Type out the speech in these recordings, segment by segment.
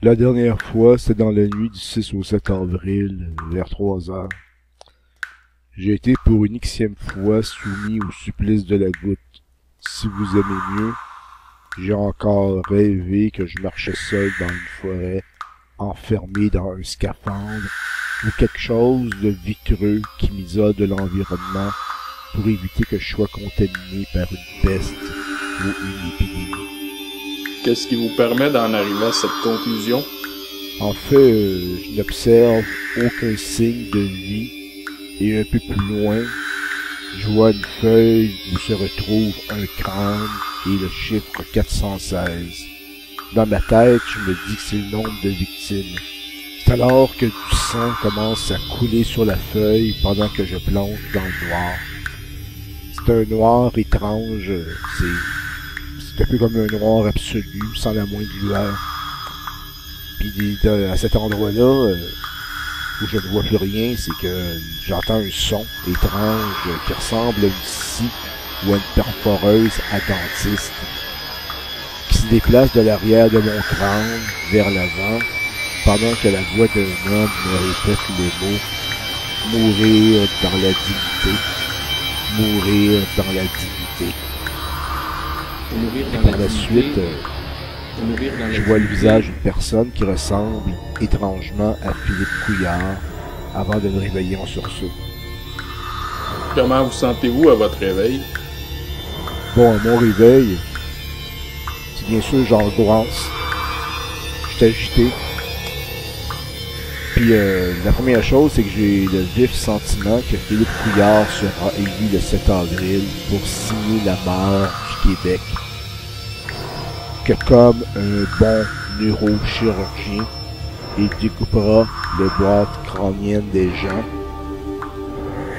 La dernière fois, c'était dans la nuit du 6 au 7 avril, vers 3 heures. J'ai été pour une xème fois soumis au supplice de la goutte. Si vous aimez mieux, j'ai encore rêvé que je marchais seul dans une forêt, enfermé dans un scaphandre, ou quelque chose de vitreux qui m'isole de l'environnement pour éviter que je sois contaminé par une peste ou une épidémie. Qu'est-ce qui vous permet d'en arriver à cette conclusion? En fait, je n'observe aucun signe de vie, et un peu plus loin, je vois une feuille où se retrouve un crâne et le chiffre 416. Dans ma tête, je me dis que c'est le nombre de victimes. C'est alors que du sang commence à couler sur la feuille pendant que je plonge dans le noir. C'est un noir étrange, c'est un peu comme un noir absolu, sans la moindre lueur. Puis à cet endroit-là, où je ne vois plus rien, c'est que j'entends un son étrange qui ressemble à une scie ou à une perforeuse à dentiste, qui se déplace de l'arrière de mon crâne vers l'avant, pendant que la voix d'un homme me répète les mots « Mourir dans la dignité, mourir dans la dignité ». Et par la suite, je vois le visage d'une personne qui ressemble étrangement à Philippe Couillard avant de me réveiller en sursaut. Comment vous sentez-vous à votre réveil? Bon, à mon réveil, c'est bien sûr j'angoisse. Je suis agité. Puis la première chose, c'est que j'ai le vif sentiment que Philippe Couillard sera élu le 7 avril pour signer la mort du Québec. Que comme un bon neurochirurgien, il découpera les boîtes crâniennes des gens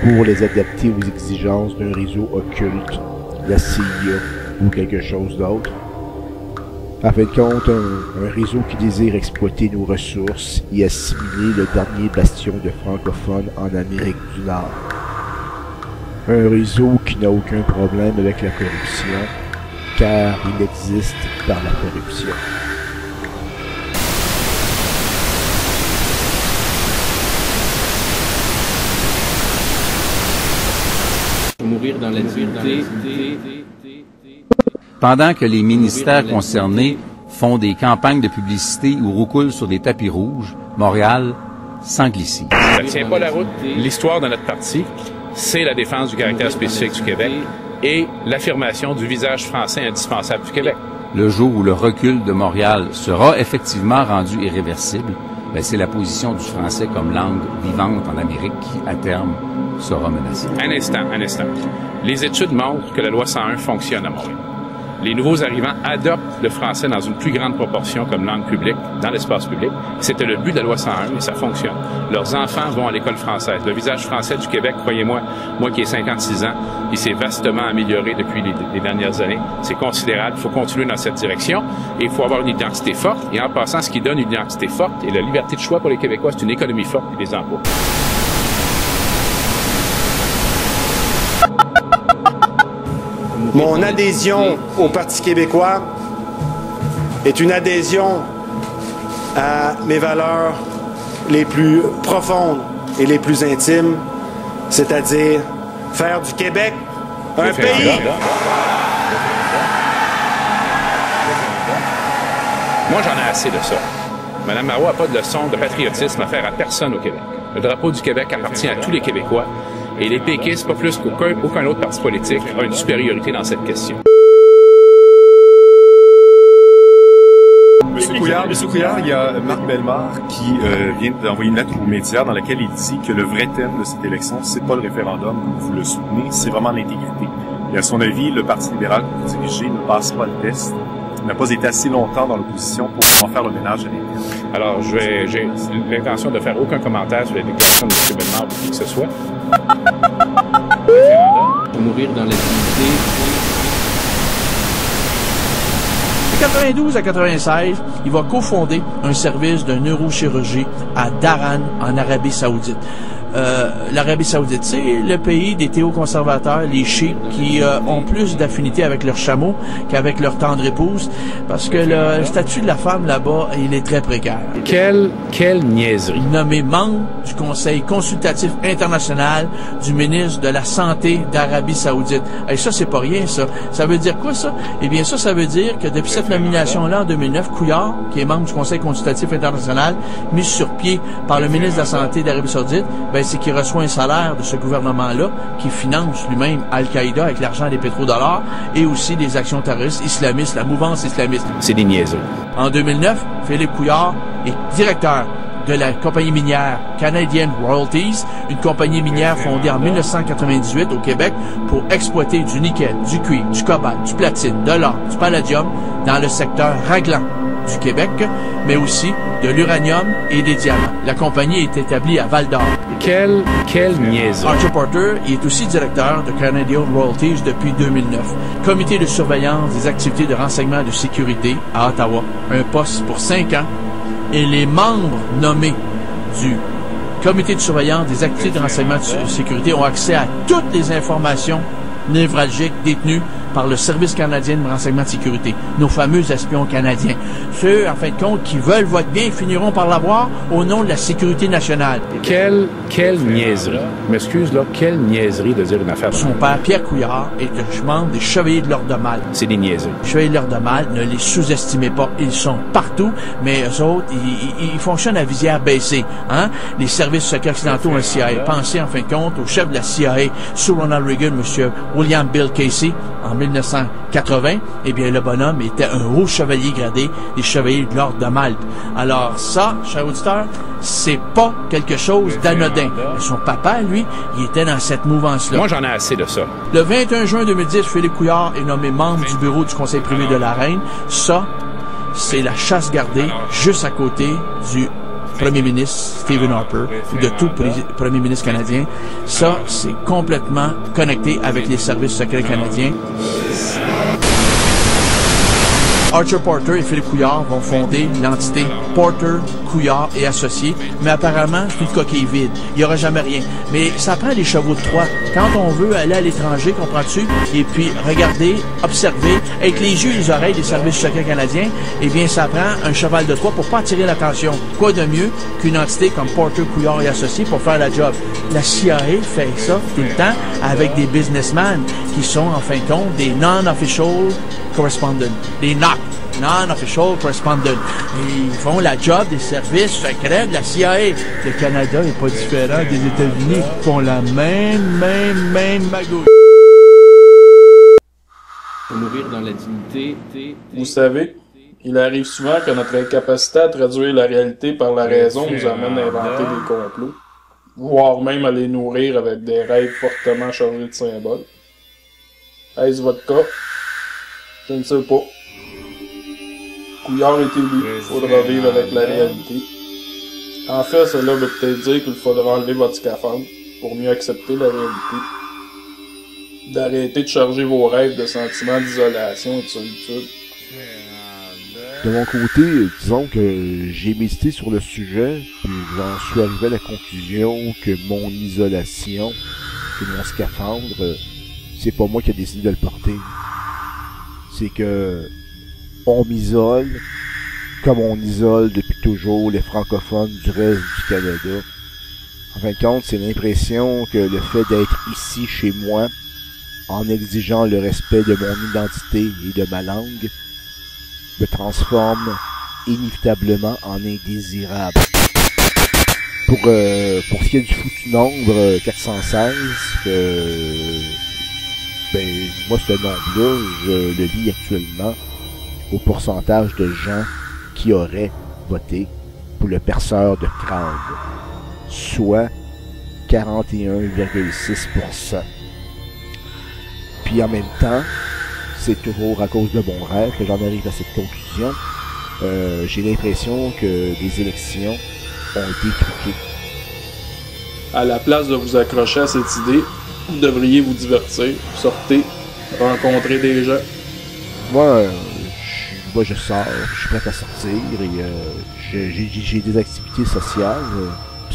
pour les adapter aux exigences d'un réseau occulte, la CIA ou quelque chose d'autre. En fin de compte, un réseau qui désire exploiter nos ressources et assimiler le dernier bastion de francophones en Amérique du Nord. Un réseau qui n'a aucun problème avec la corruption, car il existe par la corruption. Mourir dans la dignité. Pendant que les ministères concernés font des campagnes de publicité ou roucoulent sur des tapis rouges, Montréal s'englissit. Ça ne tient pas la route. L'histoire de notre parti, c'est la défense du caractère spécifique du Québec et l'affirmation du visage français indispensable du Québec. Le jour où le recul de Montréal sera effectivement rendu irréversible, c'est la position du français comme langue vivante en Amérique qui, à terme, sera menacée. Un instant. Les études montrent que la loi 101 fonctionne à Montréal. Les nouveaux arrivants adoptent le français dans une plus grande proportion comme langue publique, dans l'espace public. C'était le but de la loi 101 et ça fonctionne. Leurs enfants vont à l'école française. Le visage français du Québec, croyez-moi, moi qui ai 56 ans, il s'est vastement amélioré depuis les dernières années. C'est considérable. Il faut continuer dans cette direction et il faut avoir une identité forte. Et en passant, ce qui donne une identité forte et la liberté de choix pour les Québécois, c'est une économie forte et des emplois. Mon adhésion au Parti québécois est une adhésion à mes valeurs les plus profondes et les plus intimes, c'est-à-dire faire du Québec un pays. Moi, j'en ai assez de ça. Mme Marois n'a pas de leçon de patriotisme à faire à personne au Québec. Le drapeau du Québec appartient à tous les Québécois. Et les péquistes, pas plus qu'aucun autre parti politique, a une supériorité dans cette question. Monsieur Couillard, il y a Marc Bellemare qui vient d'envoyer une lettre aux médias dans laquelle il dit que le vrai thème de cette élection, c'est pas le référendum, comme vous le soutenez, c'est vraiment l'intégrité. Et à son avis, le Parti libéral que vous dirigez ne passe pas le test, n'a pas été assez longtemps dans l'opposition pour en faire le ménage à l'intérieur. Alors, j'ai l'intention de faire aucun commentaire sur la déclaration de M. Bellemare ou qui que ce soit. Mourir dans la dignité. De 92 à 96, il va cofonder un service de neurochirurgie à Dharan, en Arabie Saoudite. l'Arabie Saoudite, c'est le pays des théoconservateurs, les chiites, qui ont plus d'affinité avec leurs chameaux qu'avec leur tendre épouse, parce que le statut de la femme là-bas, il est très précaire. Quelle niaiserie. Nommé membre du Conseil consultatif international du ministre de la Santé d'Arabie Saoudite. Et ça, c'est pas rien, ça. Ça veut dire quoi, ça? Eh bien, ça veut dire que depuis cette nomination-là, en 2009, Couillard, qui est membre du Conseil consultatif international, mis sur pied par le ministre de la Santé d'Arabie Saoudite, ben, c'est qu'il reçoit un salaire de ce gouvernement-là, qui finance lui-même Al-Qaïda avec l'argent des pétrodollars et aussi des actions terroristes islamistes, la mouvance islamiste. C'est des niaiseries. En 2009, Philippe Couillard est directeur de la compagnie minière Canadian Royalties, une compagnie minière fondée en 1998 au Québec pour exploiter du nickel, du cuivre, du cobalt, du platine, de l'or, du palladium dans le secteur raglan du Québec, mais aussi de l'uranium et des diamants. La compagnie est établie à Val-d'Or. Quelle niaiserie. Archer Porter il est aussi directeur de Canadian Royalties depuis 2009. Comité de surveillance des activités de renseignement et de sécurité à Ottawa. Un poste pour 5 ans. Et les membres nommés du comité de surveillance des activités de renseignement et de sécurité ont accès à toutes les informations névralgiques détenues par le Service canadien de renseignement de sécurité, nos fameux espions canadiens. Ceux, en fin de compte, qui veulent votre bien finiront par l'avoir au nom de la sécurité nationale. Quelle niaiserie. Je m'excuse, là, quelle niaiserie de dire une affaire. Son père, Pierre Couillard, est un membre des Chevaliers de l'Ordre de Malte. C'est des niaiseries. Les Chevaliers de l'Ordre de Malte, ne les sous-estimez pas. Ils sont partout, mais eux autres, ils fonctionnent à visière baissée. Hein? Les services secrets occidentaux ont un CIA. Pensez, en fin de compte, au chef de la CIA, sous Ronald Reagan, M. William Bill Casey, en 1980, eh bien, le bonhomme était un haut chevalier gradé des Chevaliers de l'Ordre de Malte. Alors ça, chers auditeurs, c'est pas quelque chose d'anodin. Son papa, lui, il était dans cette mouvance-là. Moi, j'en ai assez de ça. Le 21 juin 2010, Philippe Couillard est nommé membre du bureau du Conseil privé de la Reine. Ça, c'est la chasse gardée juste à côté du premier ministre Stephen Harper, ou de tout premier ministre canadien. Ça, c'est complètement connecté avec les services secrets canadiens. Archer Porter et Philippe Couillard vont fonder l'entité Porter, Couillard et Associés, mais apparemment, c'est une coquille vide. Il n'y aura jamais rien. Mais ça prend des chevaux de Troie. Quand on veut aller à l'étranger, comprends-tu, et puis regarder, observer, avec les yeux et les oreilles des services secrets canadiens, eh bien, ça prend un cheval de Troie pour pas attirer l'attention. Quoi de mieux qu'une entité comme Porter, Couillard et Associés pour faire la job? La CIA fait ça tout le temps avec des businessmen qui sont, en fin de compte, des non-official correspondents, des NOC, non-official correspondents. Ils font la job des services secrets de la CIA. Le Canada n'est pas différent des États-Unis. Ils font la même magouille. Mourir dans la dignité. Vous savez, il arrive souvent que notre incapacité à traduire la réalité par la raison nous amène à inventer des complots, voire même à les nourrir avec des rêves fortement chargés de symboles. Est-ce votre cas? Je ne sais pas. Couillard est élu, il faudra vivre avec la réalité. En fait, cela veut peut-être dire qu'il faudra enlever votre scaphandre pour mieux accepter la réalité. D'arrêter de charger vos rêves de sentiments d'isolation et de solitude. De mon côté, disons que j'ai médité sur le sujet, puis j'en suis arrivé à la conclusion que mon isolation, que mon scaphandre, c'est pas moi qui ai décidé de le porter. C'est que on m'isole comme on isole depuis toujours les francophones du reste du Canada. En fin de compte, c'est l'impression que le fait d'être ici chez moi, en exigeant le respect de mon identité et de ma langue, me transforme inévitablement en indésirable. Pour ce qui est du foutu nombre 416, moi ce nombre-là, je le lis actuellement au pourcentage de gens qui auraient voté pour le perceur de crâne, soit 41,6%. Puis en même temps, c'est toujours à cause de mon rêve que j'en arrive à cette conclusion. J'ai l'impression que les élections ont été truquées. À la place de vous accrocher à cette idée, vous devriez vous divertir, sortez, rencontrer des gens. Moi, je sors, je suis prêt à sortir et j'ai des activités sociales.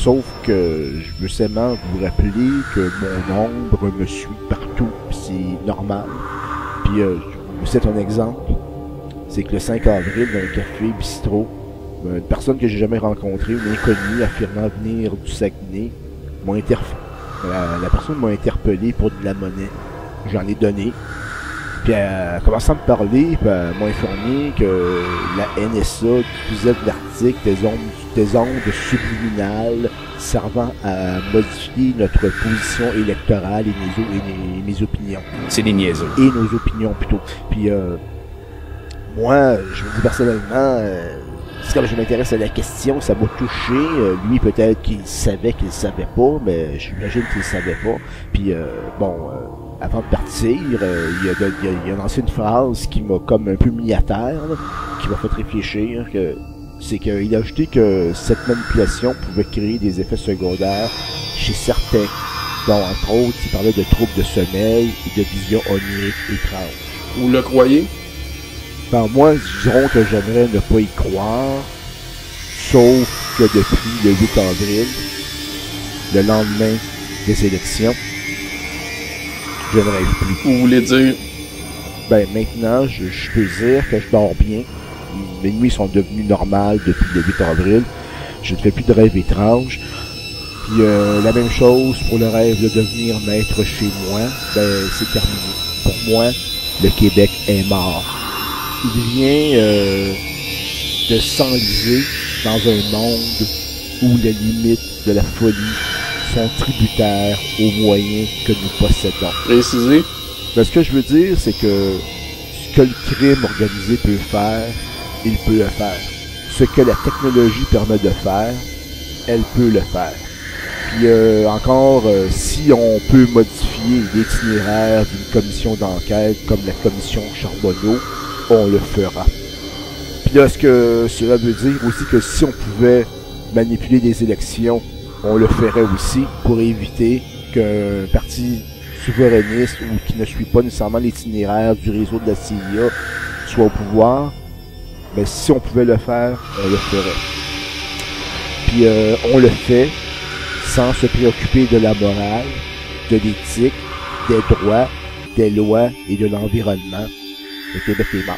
Sauf que je veux seulement vous rappeler que mon ombre me suit partout, pis c'est normal. Puis je vous cite un exemple, c'est que le 5 avril, dans un café bistrot, une personne que j'ai jamais rencontrée, une inconnue affirmant venir du Saguenay, la personne m'a interpellé pour de la monnaie. J'en ai donné. Puis elle commençant à me parler, puis elle m'a informé que la NSA diffusait de l'article des ondes subliminales servant à modifier notre position électorale et mes opinions. C'est des niaiseux. Et nos opinions plutôt. Puis moi, je me dis personnellement, c'est comme je m'intéresse à la question, ça m'a touché. Lui, peut-être qu'il savait qu'il savait pas, mais j'imagine qu'il savait pas. Puis avant de partir, il a lancé une phrase qui m'a comme un peu mis à terre, là, qui m'a fait réfléchir, c'est qu'il a ajouté que cette manipulation pouvait créer des effets secondaires chez certains. Bon, entre autres, il parlait de troubles de sommeil et de visions oniriques étranges. Vous le croyez? Ben moi, dirons que j'aimerais ne pas y croire, sauf que depuis le 8 avril, le lendemain des élections, je ne rêve plus. Vous voulez dire? Ben maintenant, je peux dire que je dors bien. Mes nuits sont devenues normales depuis le 8 avril. Je ne fais plus de rêves étranges. Puis la même chose pour le rêve de devenir maître chez moi, ben c'est terminé. Pour moi, le Québec est mort. Il vient de s'enliser dans un monde où les limites de la folie sont tributaires aux moyens que nous possédons. Précisez. Ben, ce que je veux dire, c'est que ce que le crime organisé peut faire, il peut le faire. Ce que la technologie permet de faire, elle peut le faire. Puis encore, si on peut modifier l'itinéraire d'une commission d'enquête comme la commission Charbonneau, on le fera. Puis là, ce que cela veut dire aussi que si on pouvait manipuler des élections, on le ferait aussi pour éviter qu'un parti souverainiste ou qui ne suit pas nécessairement l'itinéraire du réseau de la CIA soit au pouvoir. Mais si on pouvait le faire, on le ferait. Puis on le fait sans se préoccuper de la morale, de l'éthique, des droits, des lois et de l'environnement. Le Québec est mort.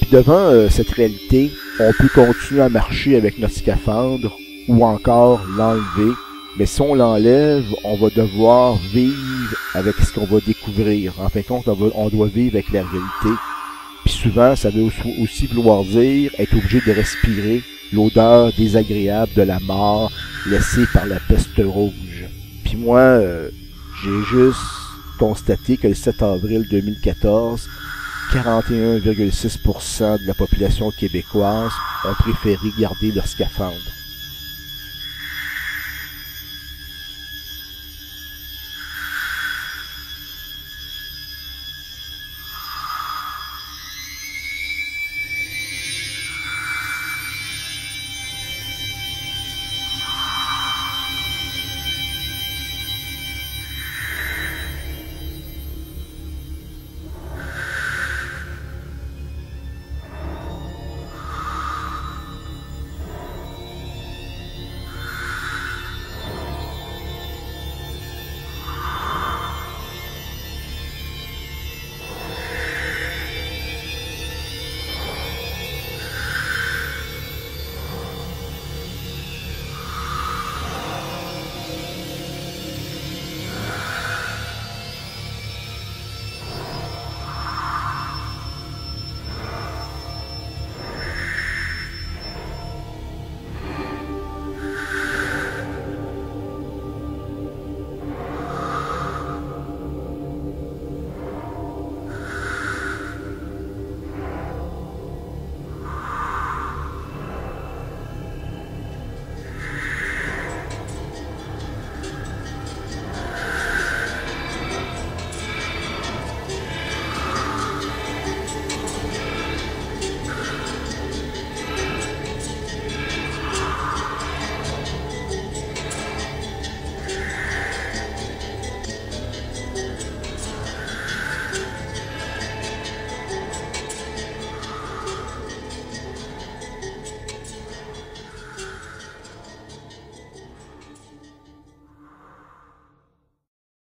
Puis devant cette réalité, on peut continuer à marcher avec notre scaphandre ou encore l'enlever. Mais si on l'enlève, on va devoir vivre avec ce qu'on va découvrir. En fin de compte, on doit vivre avec la réalité. Puis souvent, ça veut aussi vouloir dire être obligé de respirer l'odeur désagréable de la mort laissée par la peste rouge. Puis moi, j'ai juste constaté que le 7 avril 2014, 41,6% de la population québécoise ont préféré garder leur scaphandre.